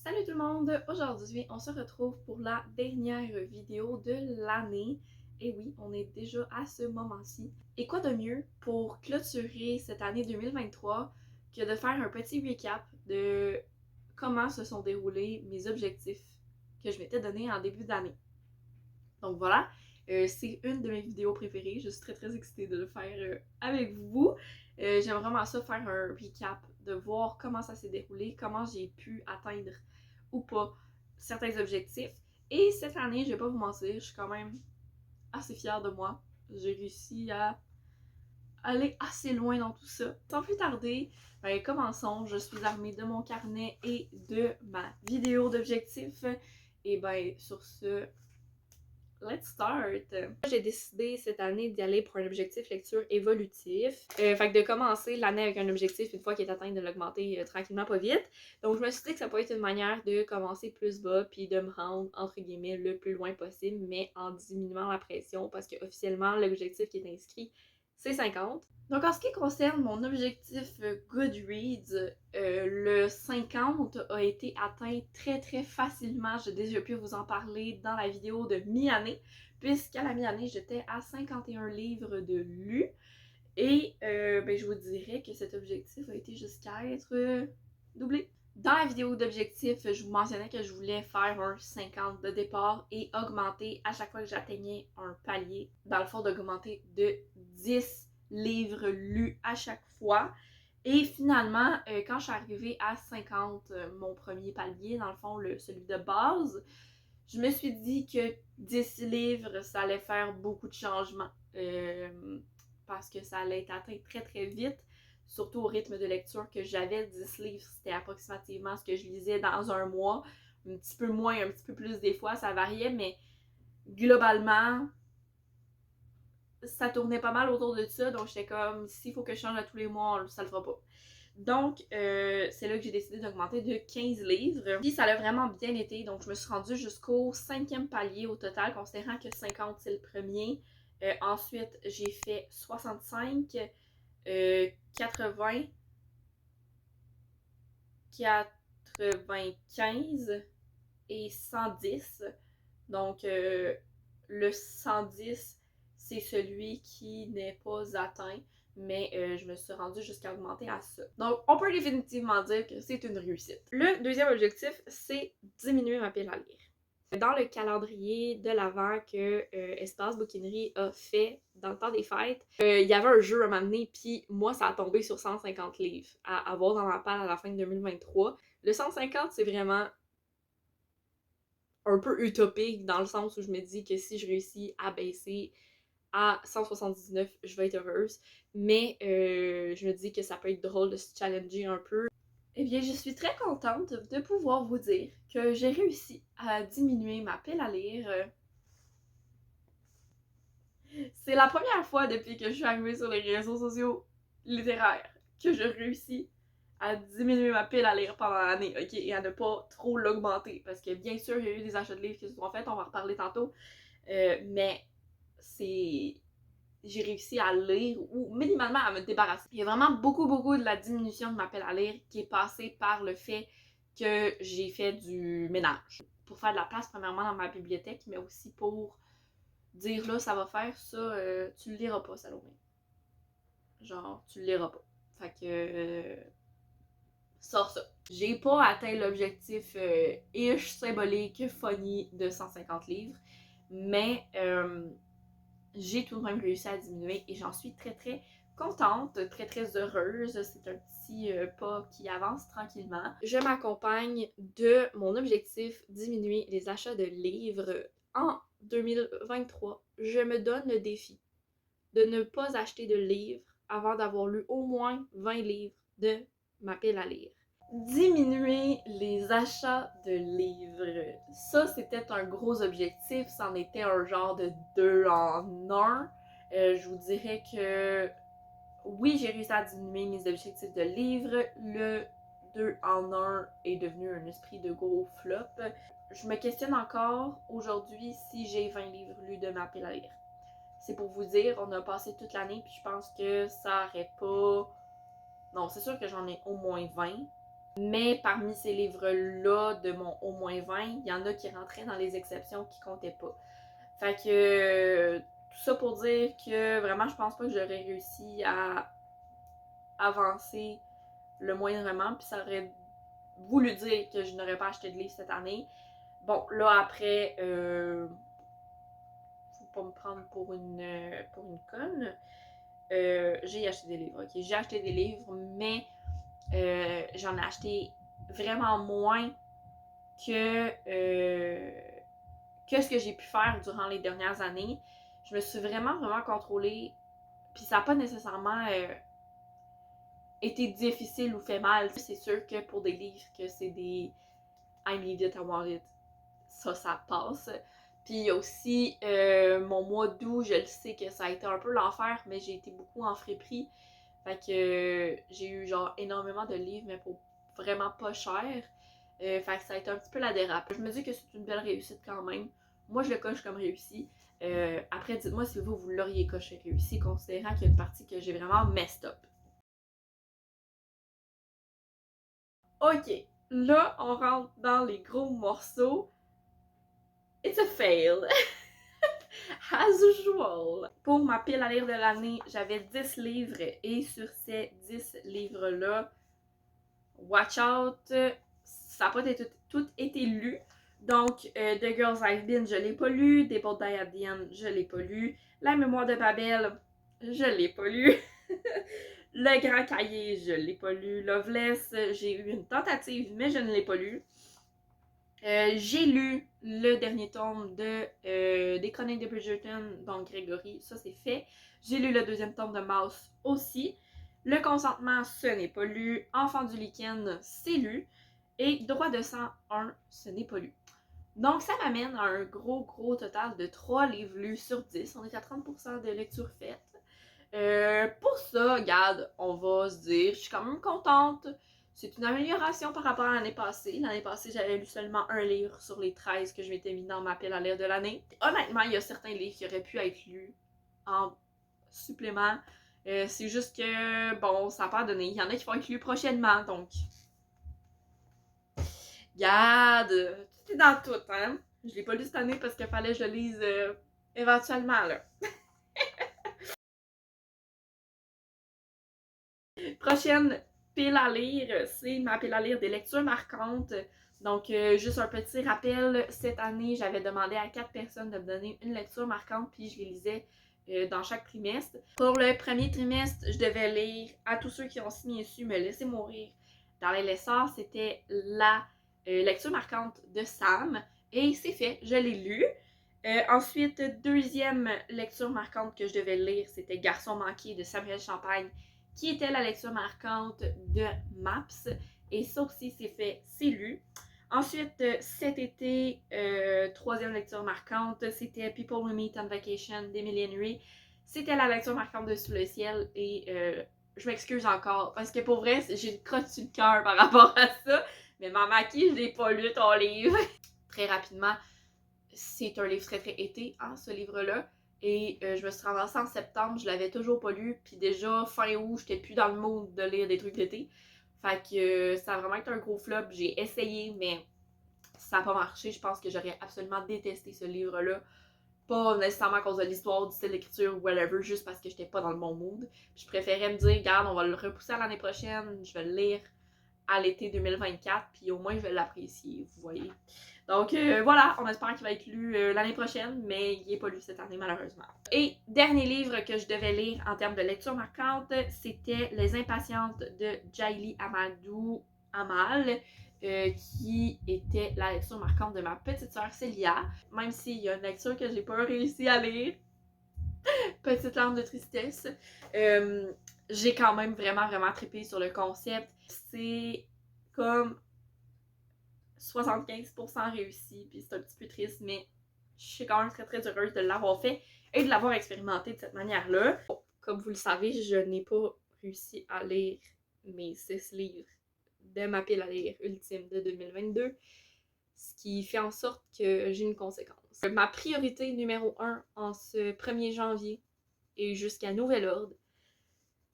Salut tout le monde! Aujourd'hui, on se retrouve pour la dernière vidéo de l'année. Et oui, on est déjà à ce moment-ci. Et quoi de mieux pour clôturer cette année 2023 que de faire un petit recap de comment se sont déroulés mes objectifs que je m'étais donné en début d'année. Donc voilà, c'est une de mes vidéos préférées. Je suis très excitée de le faire avec vous. J'aime vraiment ça faire un recap, de voir comment ça s'est déroulé, comment j'ai pu atteindre ou pas certains objectifs. Et cette année, je vais pas vous mentir, je suis quand même assez fière de moi. J'ai réussi à aller assez loin dans tout ça. Sans plus tarder, ben, commençons. Je suis armée de mon carnet et de ma vidéo d'objectifs. Et ben, sur ce, let's start! J'ai décidé cette année d'y aller pour un objectif lecture évolutif. Fait que de commencer l'année avec un objectif, une fois qu'il est atteint, de l'augmenter tranquillement, pas vite. Donc je me suis dit que ça peut être une manière de commencer plus bas puis de me rendre, entre guillemets, le plus loin possible, mais en diminuant la pression parce que officiellement l'objectif qui est inscrit, c'est 50. Donc en ce qui concerne mon objectif Goodreads, le 50 a été atteint très facilement. J'ai déjà pu vous en parler dans la vidéo de mi-année, puisqu'à la mi-année, j'étais à 51 livres de lus. Et ben, je vous dirais que cet objectif a été jusqu'à être doublé. Dans la vidéo d'objectif, je vous mentionnais que je voulais faire un 50 de départ et augmenter à chaque fois que j'atteignais un palier. Dans le fond, d'augmenter de 10 livres lus à chaque fois. Et finalement, quand je suis arrivée à 50, mon premier palier, dans le fond, celui de base, je me suis dit que 10 livres, ça allait faire beaucoup de changements. Parce que ça allait être atteint très vite, surtout au rythme de lecture que j'avais. 10 livres, c'était approximativement ce que je lisais dans un mois. Un petit peu moins, un petit peu plus des fois, ça variait, mais globalement, ça tournait pas mal autour de ça. Donc j'étais comme, s'il faut que je change à tous les mois, ça le fera pas. Donc, c'est là que j'ai décidé d'augmenter de 15 livres. Puis ça a vraiment bien été. Donc, je me suis rendue jusqu'au 5e palier au total, considérant que 50 c'est le premier. Ensuite, j'ai fait 65, 80, 95 et 110. Donc, le 110, c'est celui qui n'est pas atteint, mais je me suis rendue jusqu'à augmenter à ça. Donc, on peut définitivement dire que c'est une réussite. Le deuxième objectif, c'est diminuer ma pile à lire. Dans le calendrier de l'Avent que Espace Bouquinerie a fait dans le temps des fêtes, il y avait un jeu à m'amener, puis moi, ça a tombé sur 150 livres à avoir dans ma palle à la fin de 2023. Le 150, c'est vraiment un peu utopique dans le sens où je me dis que si je réussis à baisser à 179, je vais être heureuse. Mais je me dis que ça peut être drôle de se challenger un peu. Eh bien, je suis très contente de pouvoir vous dire que j'ai réussi à diminuer ma pile à lire. C'est la première fois depuis que je suis arrivée sur les réseaux sociaux littéraires que je réussis à diminuer ma pile à lire pendant l'année, ok, et à ne pas trop l'augmenter. Parce que bien sûr, il y a eu des achats de livres qui se sont faits, on va en reparler tantôt. Mais c'est. J'ai réussi à lire ou minimalement à me débarrasser. Il y a vraiment beaucoup de la diminution de ma pile à lire qui est passée par le fait que j'ai fait du ménage. Pour faire de la place, premièrement, dans ma bibliothèque, mais aussi pour dire là, ça va faire ça, tu le liras pas, Salomé. Genre, tu le liras pas. Fait que. Sors ça. J'ai pas atteint l'objectif ish symbolique funny de 150 livres, mais j'ai tout de même réussi à diminuer et j'en suis très contente, très heureuse. C'est un petit pas qui avance tranquillement. Je m'accompagne de mon objectif diminuer les achats de livres en 2023. Je me donne le défi de ne pas acheter de livres avant d'avoir lu au moins 20 livres de ma pile à lire. Diminuer les achats de livres. Ça, c'était un gros objectif. C'en était un genre de 2 en 1. Je vous dirais que oui, j'ai réussi à diminuer mes objectifs de livres. Le 2 en 1 est devenu un esprit de gros flop. Je me questionne encore aujourd'hui si j'ai 20 livres lus de ma pile à lire. C'est pour vous dire, on a passé toute l'année, puis je pense que ça aurait pas... Non, c'est sûr que j'en ai au moins 20. Mais parmi ces livres-là, de mon au moins 20, il y en a qui rentraient dans les exceptions qui comptaient pas. Fait que tout ça pour dire que vraiment, je pense pas que j'aurais réussi à avancer le moindrement, puis ça aurait voulu dire que je n'aurais pas acheté de livres cette année. Bon, là après, faut pas me prendre pour une conne. J'ai acheté des livres, ok? J'ai acheté des livres, mais j'en ai acheté vraiment moins que, que ce que j'ai pu faire durant les dernières années. Je me suis vraiment contrôlée, puis ça n'a pas nécessairement été difficile ou fait mal. C'est sûr que pour des livres que c'est des I need it, I want it, ça passe. Puis il y a aussi mon mois d'août, je le sais que ça a été un peu l'enfer, mais j'ai été beaucoup en friperie. Fait que j'ai eu genre énormément de livres, mais pour vraiment pas cher. Fait que ça a été un petit peu la dérape. Je me dis que c'est une belle réussite quand même. Moi, je le coche comme réussi. Après, dites-moi si vous l'auriez coché réussi, considérant qu'il y a une partie que j'ai vraiment messed up. Ok, là, on rentre dans les gros morceaux. It's a fail. As usual. Pour ma pile à lire de l'année, j'avais 10 livres et sur ces 10 livres-là, watch out, ça n'a pas été tout été lu. Donc, The Girls I've Been, je l'ai pas lu. They Both Die at the End, je l'ai pas lu. La Mémoire de Babel, je l'ai pas lu. Le Grand Cahier, je l'ai pas lu. Loveless, j'ai eu une tentative, mais je ne l'ai pas lu. J'ai lu le dernier tome des Chroniques de Bridgerton, donc Gregory, ça c'est fait. J'ai lu le deuxième tome de Mouse aussi. Le Consentement, ce n'est pas lu. Enfant du Lichen, c'est lu. Et Droit de sang 1, ce n'est pas lu. Donc ça m'amène à un gros total de 3 livres lus sur 10. On est à 30% de lecture faite. Pour ça, regarde, on va se dire, je suis quand même contente. C'est une amélioration par rapport à l'année passée. L'année passée, j'avais lu seulement un livre sur les 13 que je m'étais mis dans ma pile à lire de l'année. Honnêtement, il y a certains livres qui auraient pu être lus en supplément. C'est juste que, bon, ça n'a pas donné. Il y en a qui vont être lus prochainement, donc... Regarde, tout est dans tout, hein? Je l'ai pas lu cette année parce qu'il fallait que je le lise éventuellement, là. Prochaine pile à lire, c'est ma pile à lire des lectures marquantes. Donc, juste un petit rappel, cette année, j'avais demandé à 4 personnes de me donner une lecture marquante, puis je les lisais dans chaque trimestre. Pour le premier trimestre, je devais lire À tous ceux qui ont signé dessus, Me laisser mourir dans les Lessards. C'était la lecture marquante de Sam, et c'est fait, je l'ai lu. Ensuite, deuxième lecture marquante que je devais lire, c'était Garçon manqué de Samuel Champagne, qui était la lecture marquante de Maps. Et ça aussi, c'est fait, c'est lu. Ensuite, cet été, troisième lecture marquante, c'était People We Meet on Vacation d'Emily Henry. C'était la lecture marquante de Sous le ciel. Et je m'excuse encore, parce que pour vrai, j'ai une crotte sur le cœur par rapport à ça. Mais maman, qui je l'ai pas lu ton livre. Très rapidement, c'est un livre très été, hein, ce livre-là. Et je me suis ramassée en septembre, je l'avais toujours pas lu. Puis déjà, fin août, j'étais plus dans le mood de lire des trucs d'été. Fait que ça a vraiment été un gros flop. J'ai essayé, mais ça n'a pas marché. Je pense que j'aurais absolument détesté ce livre-là. Pas nécessairement à cause de l'histoire, du style d'écriture ou whatever, juste parce que j'étais pas dans le bon mood. Puis je préférais me dire, regarde, on va le repousser à l'année prochaine, je vais le lire à l'été 2024, puis au moins je vais l'apprécier, vous voyez. Donc voilà, on espère qu'il va être lu l'année prochaine, mais il n'est pas lu cette année malheureusement. Et dernier livre que je devais lire en termes de lecture marquante, c'était Les Impatientes de Jaili Amadou Amal, qui était la lecture marquante de ma petite sœur Célia. Même s'il y a une lecture que j'ai pas réussi à lire, petite larme de tristesse, j'ai quand même vraiment trippé sur le concept. C'est comme 75% réussi, puis c'est un petit peu triste, mais je suis quand même très heureuse de l'avoir fait et de l'avoir expérimenté de cette manière-là. Bon, comme vous le savez, je n'ai pas réussi à lire mes 6 livres de ma pile à lire ultime de 2022, ce qui fait en sorte que j'ai une conséquence. Ma priorité numéro 1 en ce 1er janvier et jusqu'à nouvel ordre,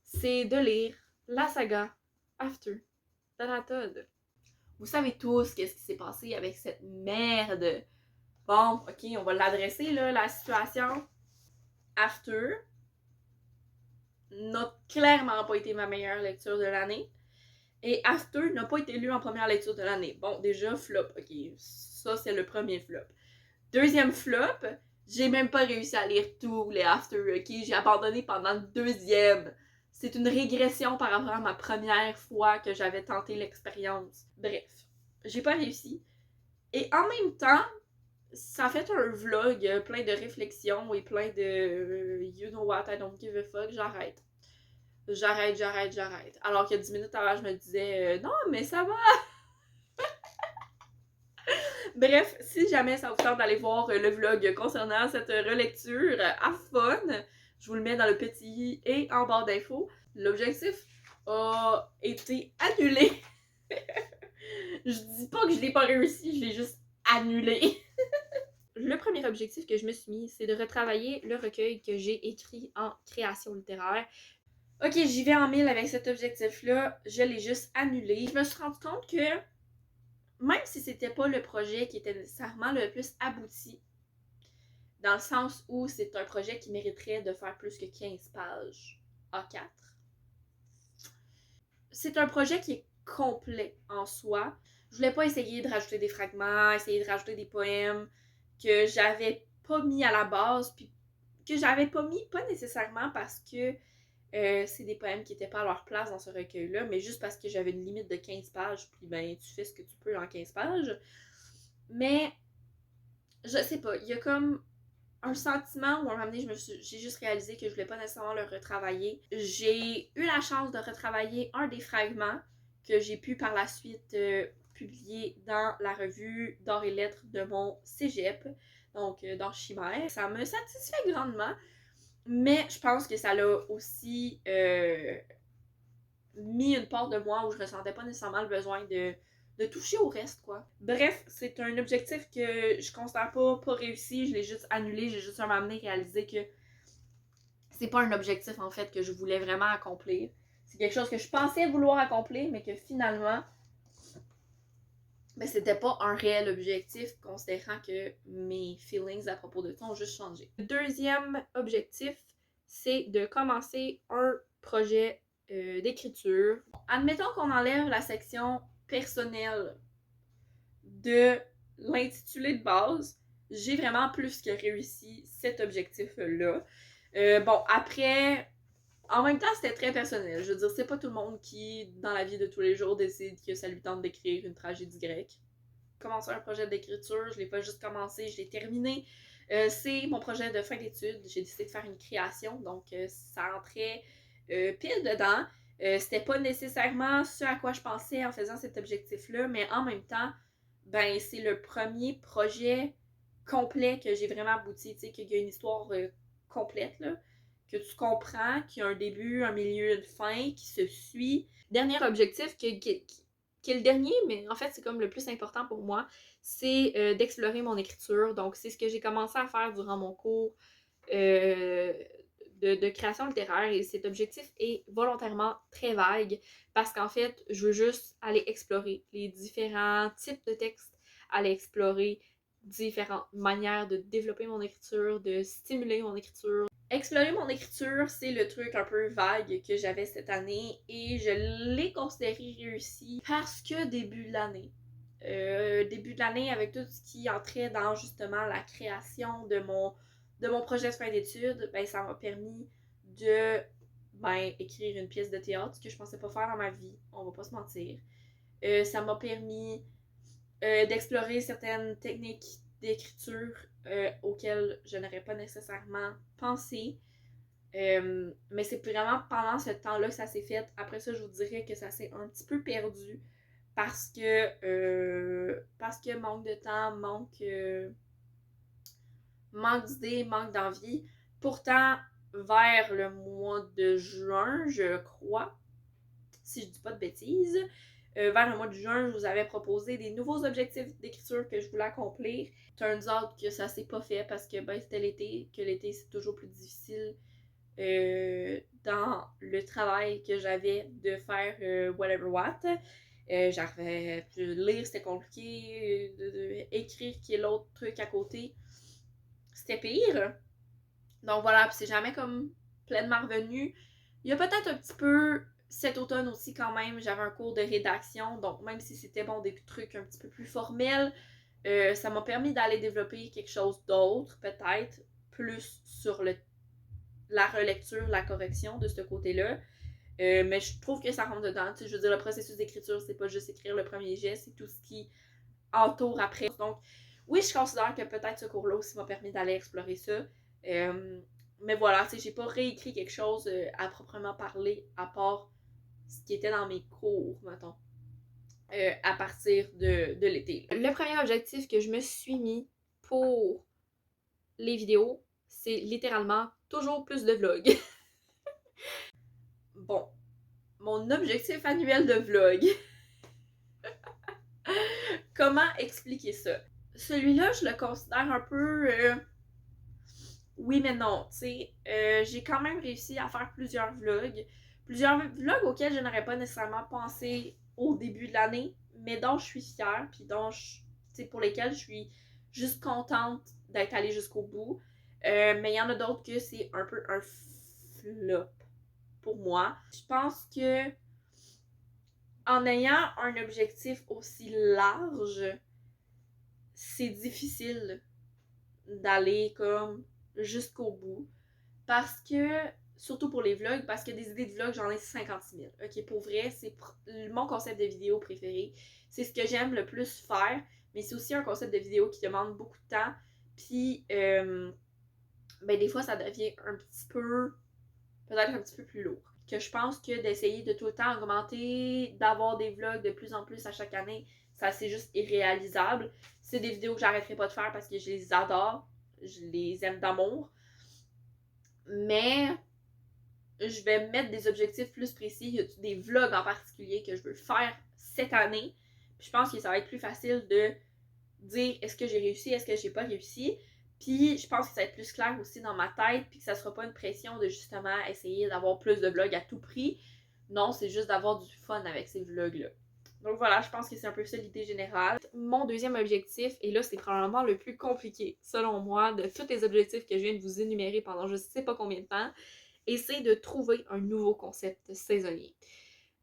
c'est de lire la saga After Taratod. Vous savez tous qu'est-ce qui s'est passé avec cette merde. Bon, ok, on va l'adresser, là, la situation. After n'a clairement pas été ma meilleure lecture de l'année. Et After n'a pas été lu en première lecture de l'année. Bon, déjà, flop. Ok, ça, c'est le premier flop. Deuxième flop, j'ai même pas réussi à lire tous les After, ok? J'ai abandonné pendant le deuxième. C'est une régression par rapport à ma première fois que j'avais tenté l'expérience. Bref, j'ai pas réussi. Et en même temps, ça a fait un vlog plein de réflexions et plein de you know what, I don't give a fuck, j'arrête. J'arrête. Alors que 10 minutes avant, je me disais non, mais ça va. Bref, si jamais ça vous tente d'aller voir le vlog concernant cette relecture à fun, je vous le mets dans le petit et en barre d'infos. L'objectif a été annulé. Je dis pas que je l'ai pas réussi, je l'ai juste annulé. Le premier objectif que je me suis mis, c'est de retravailler le recueil que j'ai écrit en création littéraire. Ok, j'y vais en mille avec cet objectif-là, je l'ai juste annulé. Je me suis rendu compte que même si c'était pas le projet qui était nécessairement le plus abouti, dans le sens où c'est un projet qui mériterait de faire plus que 15 pages A4, c'est un projet qui est complet en soi. Je voulais pas essayer de rajouter des fragments, essayer de rajouter des poèmes que j'avais pas mis à la base, puis que j'avais pas mis, pas nécessairement parce que c'est des poèmes qui étaient pas à leur place dans ce recueil-là, mais juste parce que j'avais une limite de 15 pages, puis ben tu fais ce que tu peux en 15 pages. Mais je sais pas, il y a comme un sentiment où à un moment donné, j'ai juste réalisé que je voulais pas nécessairement le retravailler. J'ai eu la chance de retravailler un des fragments que j'ai pu par la suite publier dans la revue d'art et lettres de mon cégep, donc dans Chimère. Ça me satisfait grandement, mais je pense que ça l'a aussi mis une part de moi où je ressentais pas nécessairement le besoin de toucher au reste, quoi. Bref, c'est un objectif que je considère pas réussi, je l'ai juste annulé, j'ai juste à m'amener réaliser que c'est pas un objectif, en fait, que je voulais vraiment accomplir. C'est quelque chose que je pensais vouloir accomplir, mais que finalement, ben, c'était pas un réel objectif, considérant que mes feelings à propos de ça ont juste changé. Le deuxième objectif, c'est de commencer un projet d'écriture. Admettons qu'on enlève la section personnelle de l'intitulé de base, j'ai vraiment plus que réussi cet objectif-là. Bon, après, en même temps, c'était très personnel. Je veux dire, c'est pas tout le monde qui, dans la vie de tous les jours, décide que ça lui tente d'écrire une tragédie grecque. Commencer un projet d'écriture, je l'ai pas juste commencé, je l'ai terminé. C'est mon projet de fin d'études. J'ai décidé de faire une création, donc ça entrait pile dedans. C'était pas nécessairement ce à quoi je pensais en faisant cet objectif-là, mais en même temps, ben c'est le premier projet complet que j'ai vraiment abouti, tu sais, qu'il y a une histoire complète, là, que tu comprends, qu'il y a un début, un milieu, une fin, qui se suit. Dernier objectif qui est le dernier, mais en fait, c'est comme le plus important pour moi, c'est d'explorer mon écriture. Donc, c'est ce que j'ai commencé à faire durant mon cours de création littéraire. Et cet objectif est volontairement très vague parce qu'en fait, je veux juste aller explorer les différents types de textes, aller explorer différentes manières de développer mon écriture, de stimuler mon écriture. Explorer mon écriture, c'est le truc un peu vague que j'avais cette année et je l'ai considéré réussi parce que début de l'année, avec tout ce qui entrait dans justement la création de mon projet de fin d'études, ben, ça m'a permis de écrire une pièce de théâtre, ce que je pensais pas faire dans ma vie, on va pas se mentir. Ça m'a permis d'explorer certaines techniques d'écriture auxquelles je n'aurais pas nécessairement pensé. Mais c'est vraiment pendant ce temps-là que ça s'est fait. Après ça, je vous dirais que ça s'est un petit peu perdu parce que manque de temps, manque d'idées, manque d'envie. Pourtant, vers le mois de juin, je crois, si je dis pas de bêtises, vers le mois de juin, je vous avais proposé des nouveaux objectifs d'écriture que je voulais accomplir. Turns out que ça s'est pas fait parce que c'était l'été, que l'été c'est toujours plus difficile dans le travail que j'avais de faire whatever what. J'arrivais plus lire, c'était compliqué. Écrire qui est l'autre truc à côté, c'était pire. Donc voilà, puis c'est jamais comme pleinement revenu. Il y a peut-être un petit peu cet automne aussi quand même, j'avais un cours de rédaction, donc même si c'était bon des trucs un petit peu plus formels, ça m'a permis d'aller développer quelque chose d'autre, peut-être, plus sur la relecture, la correction de ce côté-là. Mais je trouve que ça rentre dedans. Tu sais, je veux dire, le processus d'écriture, c'est pas juste écrire le premier geste, c'est tout ce qui entoure après. Donc, oui, je considère que peut-être ce cours-là aussi m'a permis d'aller explorer ça. Mais voilà, tu sais, j'ai pas réécrit quelque chose à proprement parler, à part ce qui était dans mes cours, mettons, à partir de l'été. Le premier objectif que je me suis mis pour les vidéos, c'est littéralement toujours plus de vlogs. Bon, mon objectif annuel de vlog. Comment expliquer ça? Celui-là, je le considère un peu... oui, mais non, tu sais. J'ai quand même réussi à faire plusieurs vlogs. Plusieurs vlogs auxquels je n'aurais pas nécessairement pensé au début de l'année, mais dont je suis fière, puis pour lesquels je suis juste contente d'être allée jusqu'au bout. Mais il y en a d'autres que c'est un peu un flop pour moi. Je pense que en ayant un objectif aussi large, c'est difficile d'aller comme jusqu'au bout. Parce que, surtout pour les vlogs, parce que des idées de vlogs, j'en ai 56 000. Ok, pour vrai, c'est mon concept de vidéo préféré. C'est ce que j'aime le plus faire, mais c'est aussi un concept de vidéo qui demande beaucoup de temps. Puis, ben des fois, ça devient un petit peu, peut-être un petit peu plus lourd. Que je pense que d'essayer de tout le temps augmenter, d'avoir des vlogs de plus en plus à chaque année, ça c'est juste irréalisable. C'est des vidéos que j'arrêterai pas de faire parce que je les adore, je les aime d'amour. Mais je vais mettre des objectifs plus précis. Il y a des vlogs en particulier que je veux faire cette année. Puis je pense que ça va être plus facile de dire est-ce que j'ai réussi, est-ce que j'ai pas réussi. Puis je pense que ça va être plus clair aussi dans ma tête, puis que ça sera pas une pression de justement essayer d'avoir plus de vlogs à tout prix. Non, c'est juste d'avoir du fun avec ces vlogs-là. Donc voilà, je pense que c'est un peu ça l'idée générale. Mon deuxième objectif, et là c'est probablement le plus compliqué, selon moi, de tous les objectifs que je viens de vous énumérer pendant je sais pas combien de temps, et c'est de trouver un nouveau concept saisonnier.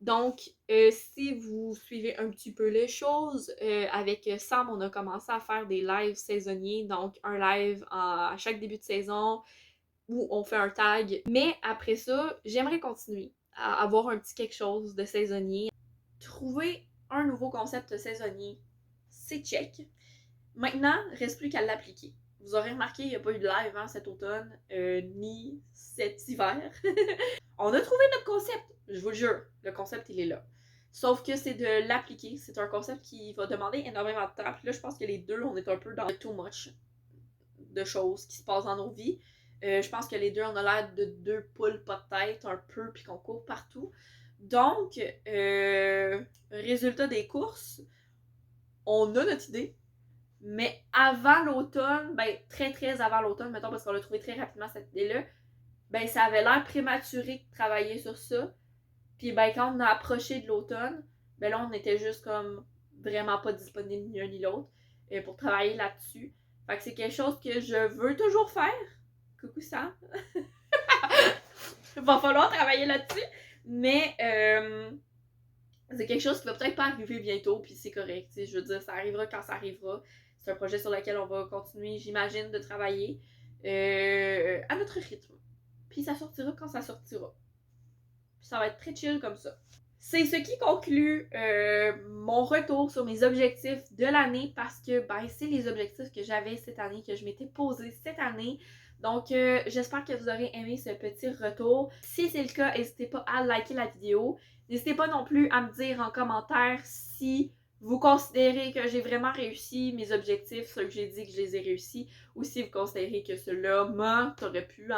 Donc, si vous suivez un petit peu les choses, avec Sam, on a commencé à faire des lives saisonniers, donc un live à chaque début de saison où on fait un tag. Mais après ça, j'aimerais continuer à avoir un petit quelque chose de saisonnier. Trouver un nouveau concept saisonnier, c'est check. Maintenant, il ne reste plus qu'à l'appliquer. Vous aurez remarqué, il n'y a pas eu de live cet automne, ni cet hiver. On a trouvé notre concept, je vous le jure. Le concept, il est là. Sauf que c'est de l'appliquer. C'est un concept qui va demander énormément de temps. Puis là, je pense que les deux, on est un peu dans too much de choses qui se passent dans nos vies. Je pense que les deux, on a l'air de deux poules pas de tête un peu, puis qu'on court partout. Donc, résultat des courses, on a notre idée. Mais avant l'automne, ben très très avant l'automne, mettons, parce qu'on l'a trouvé très rapidement cette idée-là, ben ça avait l'air prématuré de travailler sur ça. Puis ben quand on a approché de l'automne, ben là on était juste comme vraiment pas disponible ni l'un ni l'autre pour travailler là-dessus. Fait que c'est quelque chose que je veux toujours faire. Coucou Sam. Va falloir travailler là-dessus. Mais c'est quelque chose qui va peut-être pas arriver bientôt, puis c'est correct. T'sais, je veux dire, ça arrivera quand ça arrivera. C'est un projet sur lequel on va continuer, j'imagine, de travailler à notre rythme. Puis ça sortira quand ça sortira. Puis ça va être très chill comme ça. C'est ce qui conclut mon retour sur mes objectifs de l'année parce que ben, c'est les objectifs que j'avais cette année, que je m'étais posé cette année. Donc, j'espère que vous aurez aimé ce petit retour. Si c'est le cas, n'hésitez pas à liker la vidéo. N'hésitez pas non plus à me dire en commentaire si vous considérez que j'ai vraiment réussi mes objectifs, ceux que j'ai dit que je les ai réussis, ou si vous considérez que ceux-là, t'aurais pu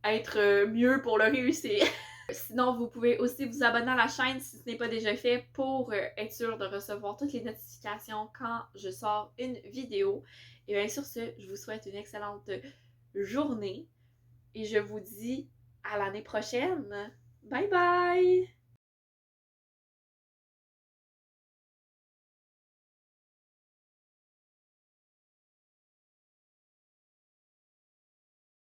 être mieux pour le réussir. Sinon, vous pouvez aussi vous abonner à la chaîne si ce n'est pas déjà fait pour être sûr de recevoir toutes les notifications quand je sors une vidéo. Et bien sur ce, je vous souhaite une excellente journée et je vous dis à l'année prochaine. Bye bye!